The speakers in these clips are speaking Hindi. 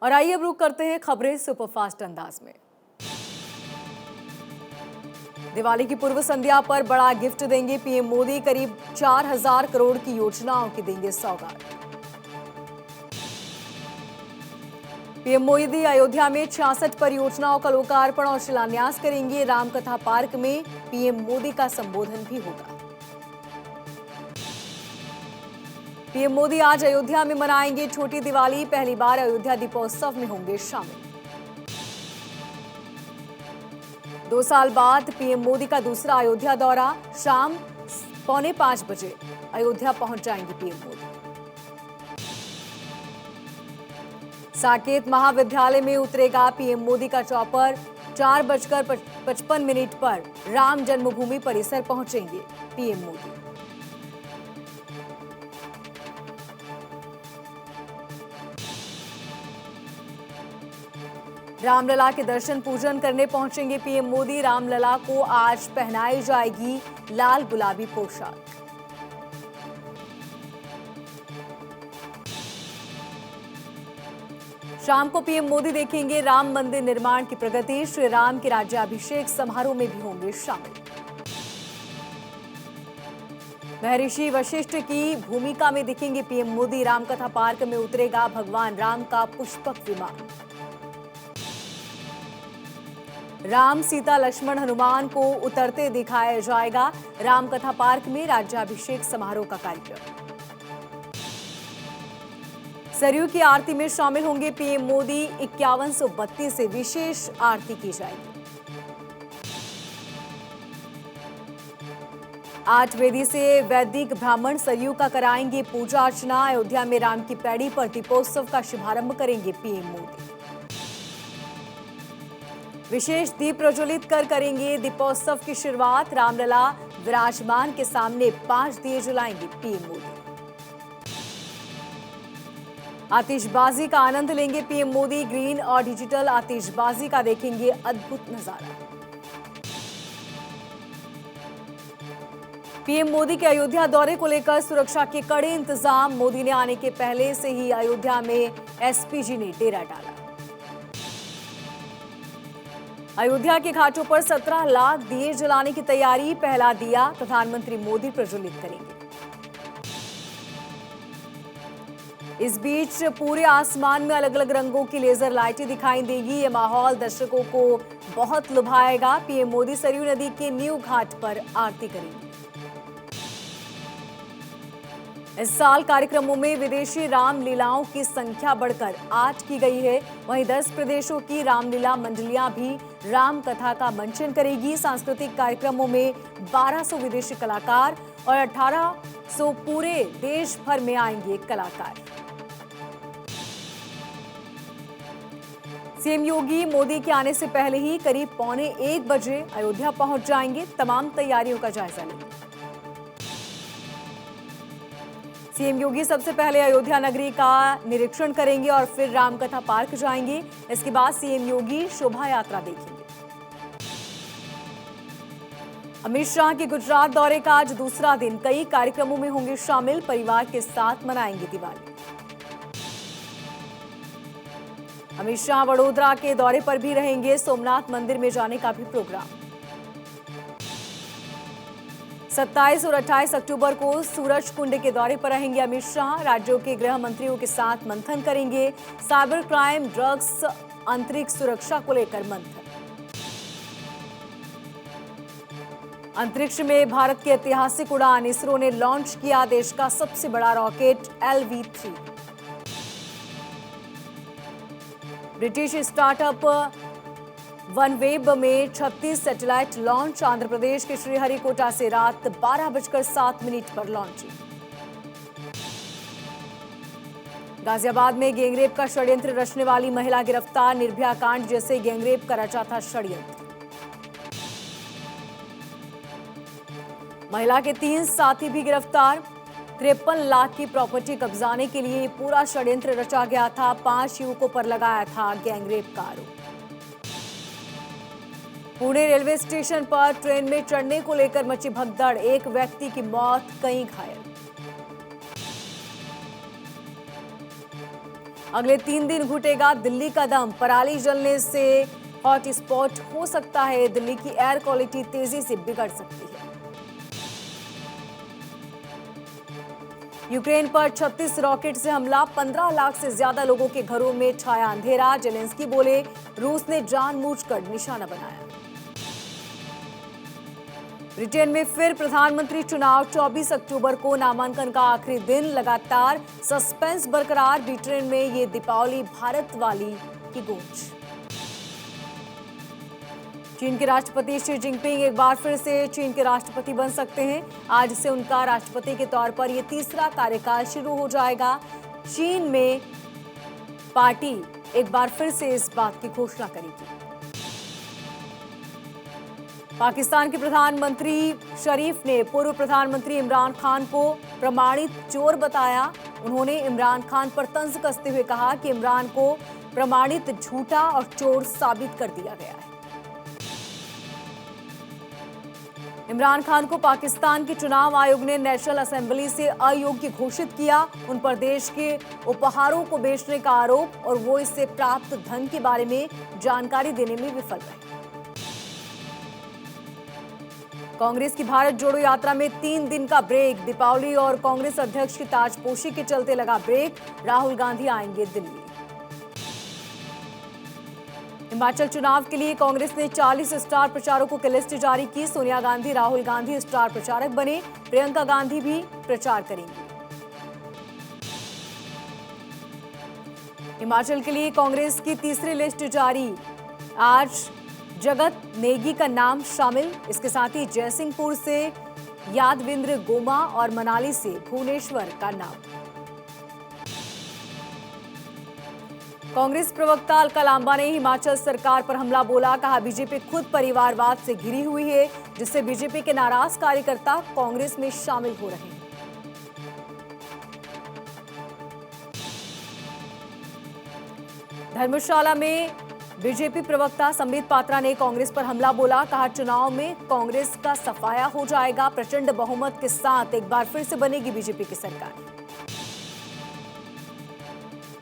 और आइए अब रुक करते हैं खबरें सुपरफास्ट अंदाज में। दिवाली की पूर्व संध्या पर बड़ा गिफ्ट देंगे पीएम मोदी। करीब 4000 करोड़ की योजनाओं की देंगे सौगात। पीएम मोदी अयोध्या में 66 परियोजनाओं का लोकार्पण और शिलान्यास करेंगे। रामकथा पार्क में पीएम मोदी का संबोधन भी होगा। पीएम मोदी आज अयोध्या में मनाएंगे छोटी दिवाली। पहली बार अयोध्या दीपोत्सव में होंगे शामिल। 2 साल बाद पीएम मोदी का दूसरा अयोध्या दौरा। शाम 4:45 बजे अयोध्या पहुंच जाएंगे पीएम मोदी। साकेत महाविद्यालय में उतरेगा पीएम मोदी का चॉपर। 4:55 पर राम जन्मभूमि परिसर पहुंचेंगे पीएम मोदी। रामलला के दर्शन पूजन करने पहुंचेंगे पीएम मोदी। रामलला को आज पहनाई जाएगी लाल गुलाबी पोशाक। शाम को पीएम मोदी देखेंगे राम मंदिर निर्माण की प्रगति। श्री राम के राज्याभिषेक समारोह में भी होंगे शामिल। महर्षि वशिष्ठ की भूमिका में दिखेंगे पीएम मोदी। रामकथा पार्क में उतरेगा भगवान राम का पुष्पक विमान। राम, सीता, लक्ष्मण, हनुमान को उतरते दिखाया जाएगा। रामकथा पार्क में राज्याभिषेक समारोह का कार्यक्रम। सरयू की आरती में शामिल होंगे पीएम मोदी। 5132 से विशेष आरती की जाएगी। 8 वेदी से वैदिक ब्राह्मण सरयू का कराएंगे पूजा अर्चना। अयोध्या में राम की पैड़ी पर दीपोत्सव का शुभारंभ करेंगे पीएम मोदी। विशेष दीप प्रज्वलित कर करेंगे दीपोत्सव की शुरुआत। रामलला विराजमान के सामने 5 दिए जलाएंगे पीएम मोदी। आतिशबाजी का आनंद लेंगे पीएम मोदी। ग्रीन और डिजिटल आतिशबाजी का देखेंगे अद्भुत नजारा। पीएम मोदी के अयोध्या दौरे को लेकर सुरक्षा के कड़े इंतजाम। मोदी ने आने के पहले से ही अयोध्या में एसपीजी ने डेरा डाला। अयोध्या के घाटों पर 17 लाख दिए जलाने की तैयारी। पहला दिया प्रधानमंत्री मोदी प्रज्वलित करेंगे। इस बीच पूरे आसमान में अलग अलग रंगों की लेजर लाइटें दिखाई देगी। ये माहौल दर्शकों को बहुत लुभाएगा। पीएम मोदी सरयू नदी के न्यू घाट पर आरती करेंगे। इस साल कार्यक्रमों में विदेशी रामलीलाओं की संख्या बढ़कर 8 की गई है। वहीं 10 प्रदेशों की रामलीला मंडलियां भी राम कथा का मंचन करेगी। सांस्कृतिक कार्यक्रमों में 1200 विदेशी कलाकार और 1800 पूरे देश भर में आएंगे कलाकार। सीएम योगी मोदी के आने से पहले ही करीब 1:45 बजे अयोध्या पहुंच जाएंगे। तमाम तैयारियों का जायजा लेंगे। सीएम योगी सबसे पहले अयोध्या नगरी का निरीक्षण करेंगे और फिर रामकथा पार्क जाएंगे। इसके बाद सीएम योगी शोभा यात्रा देखेंगे। अमित शाह के गुजरात दौरे का आज दूसरा दिन। कई कार्यक्रमों में होंगे शामिल। परिवार के साथ मनाएंगे दिवाली। अमित शाह वडोदरा के दौरे पर भी रहेंगे। सोमनाथ मंदिर में जाने का भी प्रोग्राम। 27 और 28 अक्टूबर को सूरज कुंड के दौरे पर रहेंगे अमित शाह। राज्यों के गृह मंत्रियों के साथ मंथन करेंगे। साइबर क्राइम, ड्रग्स, अंतरिक्ष सुरक्षा को लेकर मंथन। अंतरिक्ष में भारत की ऐतिहासिक उड़ान। इसरो ने लॉन्च किया देश का सबसे बड़ा rocket LV-3। British startup OneWeb में 36 सैटेलाइट लॉन्च। आंध्र प्रदेश के श्रीहरिकोटा से रात 12:07 पर लॉन्चिंग। गाजियाबाद में गैंगरेप का षड्यंत्र रचने वाली महिला गिरफ्तार। निर्भया कांड जैसे गैंगरेप का रचा था षड्यंत्र। महिला के 3 साथी भी गिरफ्तार। 53 लाख की प्रॉपर्टी कब्जाने के लिए पूरा षड्यंत्र रचा गया था। 5 युवकों पर लगाया था गैंगरेप का आरोप। पुणे रेलवे स्टेशन पर ट्रेन में चढ़ने को लेकर मची भगदड़। एक व्यक्ति की मौत, कई घायल। अगले 3 दिन घुटेगा दिल्ली का दम। पराली जलने से हॉट स्पॉट हो सकता है। दिल्ली की एयर क्वालिटी तेजी से बिगड़ सकती है। यूक्रेन पर 36 रॉकेट से हमला। 15 लाख से ज्यादा लोगों के घरों में छाया अंधेरा। जेलेंस्की बोले, रूस ने जानबूझकर निशाना बनाया। ब्रिटेन में फिर प्रधानमंत्री चुनाव। 24 अक्टूबर को नामांकन का आखिरी दिन। लगातार सस्पेंस बरकरार। ब्रिटेन में ये दीपावली भारत वाली की गूंज। चीन के राष्ट्रपति शी जिनपिंग एक बार फिर से चीन के राष्ट्रपति बन सकते हैं। आज से उनका राष्ट्रपति के तौर पर यह तीसरा कार्यकाल शुरू हो जाएगा। चीन में पार्टी एक बार फिर से इस बात की घोषणा करेगी। पाकिस्तान के प्रधानमंत्री शरीफ ने पूर्व प्रधानमंत्री इमरान खान को प्रमाणित चोर बताया। उन्होंने इमरान खान पर तंज कसते हुए कहा कि इमरान को प्रमाणित झूठा और चोर साबित कर दिया गया है। इमरान खान को पाकिस्तान के चुनाव आयोग ने नेशनल असेंबली से अयोग्य घोषित किया। उन पर देश के उपहारों को बेचने का आरोप और वो इससे प्राप्त धन के बारे में जानकारी देने में विफल रहे। कांग्रेस की भारत जोड़ो यात्रा में 3 दिन का ब्रेक। दीपावली और कांग्रेस अध्यक्ष की ताजपोशी के चलते लगा ब्रेक। राहुल गांधी आएंगे दिल्ली। हिमाचल चुनाव के लिए कांग्रेस ने 40 स्टार प्रचारकों की लिस्ट जारी की। सोनिया गांधी, राहुल गांधी स्टार प्रचारक बने। प्रियंका गांधी भी प्रचार करेंगी। हिमाचल के लिए कांग्रेस की तीसरी लिस्ट जारी। आज जगत नेगी का नाम शामिल। इसके साथ ही जयसिंहपुर से यादविंद्र गोमा और मनाली से भुवनेश्वर का नाम। कांग्रेस प्रवक्ता अलका लांबा ने हिमाचल सरकार पर हमला बोला। कहा, बीजेपी खुद परिवारवाद से घिरी हुई है, जिससे बीजेपी के नाराज कार्यकर्ता कांग्रेस में शामिल हो रहे हैं। धर्मशाला में बीजेपी प्रवक्ता संबित पात्रा ने कांग्रेस पर हमला बोला। कहा, चुनाव में कांग्रेस का सफाया हो जाएगा। प्रचंड बहुमत के साथ एक बार फिर से बनेगी बीजेपी की सरकार।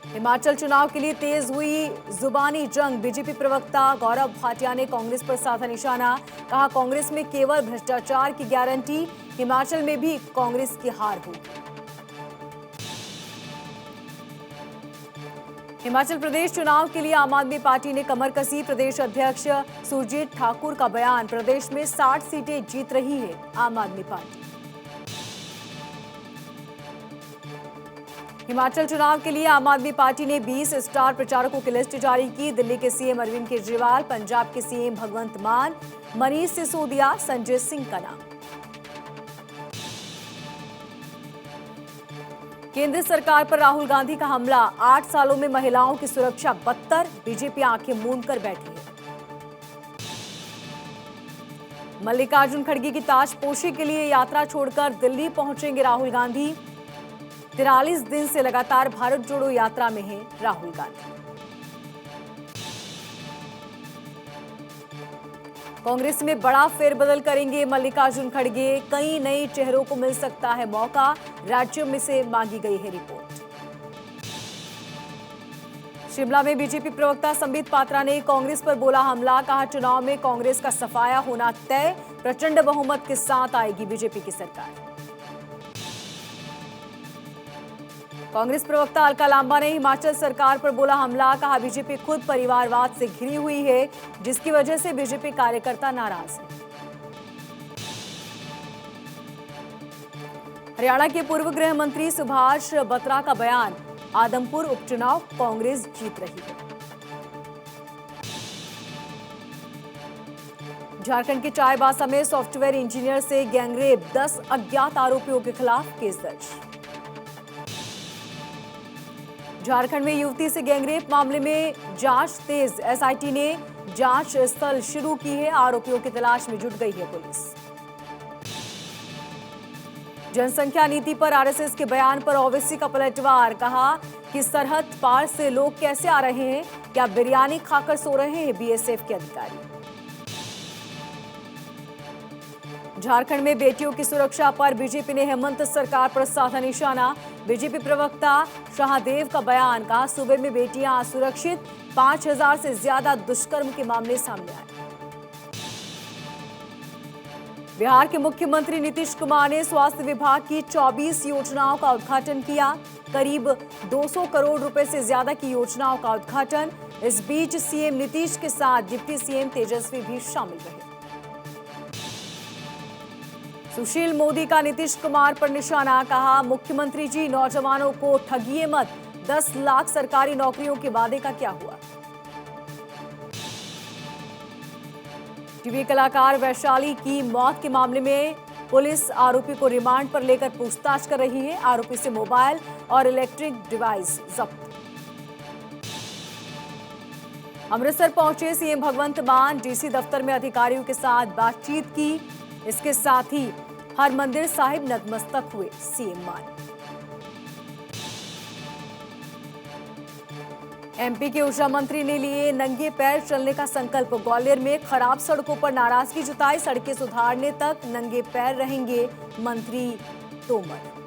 हिमाचल चुनाव के लिए तेज हुई जुबानी जंग। बीजेपी प्रवक्ता गौरव भाटिया ने कांग्रेस पर साधा निशाना। कहा, कांग्रेस में केवल भ्रष्टाचार की गारंटी। हिमाचल में भी कांग्रेस की हार होगी। हिमाचल प्रदेश चुनाव के लिए आम आदमी पार्टी ने कमर कसी। प्रदेश अध्यक्ष सुरजीत ठाकुर का बयान। प्रदेश में 60 सीटें जीत रही है आम आदमी पार्टी। हिमाचल चुनाव के लिए आम आदमी पार्टी ने 20 स्टार प्रचारकों की लिस्ट जारी की। दिल्ली के सीएम अरविंद केजरीवाल, पंजाब के सीएम भगवंत मान, मनीष सिसोदिया, संजय सिंह का नाम। केंद्र सरकार पर राहुल गांधी का हमला। 8 सालों में महिलाओं की सुरक्षा बदतर। बीजेपी आंखें मूंद कर बैठी है। मल्लिकार्जुन खड़गे की ताजपोशी के लिए यात्रा छोड़कर दिल्ली पहुंचेंगे राहुल गांधी। 43 दिन से लगातार भारत जोड़ो यात्रा में हैं राहुल गांधी। कांग्रेस में बड़ा फेरबदल करेंगे मल्लिकार्जुन खड़गे। कई नए चेहरों को मिल सकता है मौका। राज्यों में से मांगी गई है रिपोर्ट। शिमला में बीजेपी प्रवक्ता संबित पात्रा ने कांग्रेस पर बोला हमला। कहा, चुनाव में कांग्रेस का सफाया होना तय। प्रचंड बहुमत के साथ आएगी बीजेपी की सरकार। कांग्रेस प्रवक्ता अलका लांबा ने हिमाचल सरकार पर बोला हमला। कहा, बीजेपी खुद परिवारवाद से घिरी हुई है, जिसकी वजह से बीजेपी कार्यकर्ता नाराज हैं। हरियाणा के पूर्व गृह मंत्री सुभाष बत्रा का बयान। आदमपुर उपचुनाव कांग्रेस जीत रही है। झारखंड के चाईबासा में सॉफ्टवेयर इंजीनियर से गैंगरेप। 10 अज्ञात आरोपियों के खिलाफ केस दर्ज। झारखंड में युवती से गैंगरेप मामले में जांच तेज। एसआईटी ने जांच स्थल शुरू की है। आरोपियों की तलाश में जुट गई है पुलिस। जनसंख्या नीति पर आरएसएस के बयान पर ओवैसी का पलटवार। कहा कि सरहद पार से लोग कैसे आ रहे हैं, क्या बिरयानी खाकर सो रहे हैं बीएसएफ के अधिकारी। झारखंड में बेटियों की सुरक्षा पर बीजेपी ने हेमंत सरकार पर साधा निशाना। बीजेपी प्रवक्ता शाहदेव का बयान, कहा सूबे में बेटियां असुरक्षित, 5000 से ज्यादा दुष्कर्म के मामले सामने आए। बिहार के मुख्यमंत्री नीतीश कुमार ने स्वास्थ्य विभाग की 24 योजनाओं का उद्घाटन किया। करीब 200 करोड़ रुपए से ज्यादा की योजनाओं का उद्घाटन। इस बीच सीएम नीतीश के साथ डिप्टी सीएम तेजस्वी भी शामिल रहे। सुशील मोदी का नीतीश कुमार पर निशाना, कहा मुख्यमंत्री जी नौजवानों को ठगिए मत, 10 लाख सरकारी नौकरियों के वादे का क्या हुआ। टीवी कलाकार वैशाली की मौत के मामले में पुलिस आरोपी को रिमांड पर लेकर पूछताछ कर रही है। आरोपी से मोबाइल और इलेक्ट्रिक डिवाइस जब्त। अमृतसर पहुंचे सीएम भगवंत मान, डीसी दफ्तर में अधिकारियों के साथ बातचीत की। इसके साथ ही हरमंदिर साहिब नतमस्तक हुए सीएम मान। एमपी के ऊर्जा मंत्री ने लिए नंगे पैर चलने का संकल्प। ग्वालियर में खराब सड़कों पर नाराजगी जताई, सड़कें सुधारने तक नंगे पैर रहेंगे मंत्री तोमर।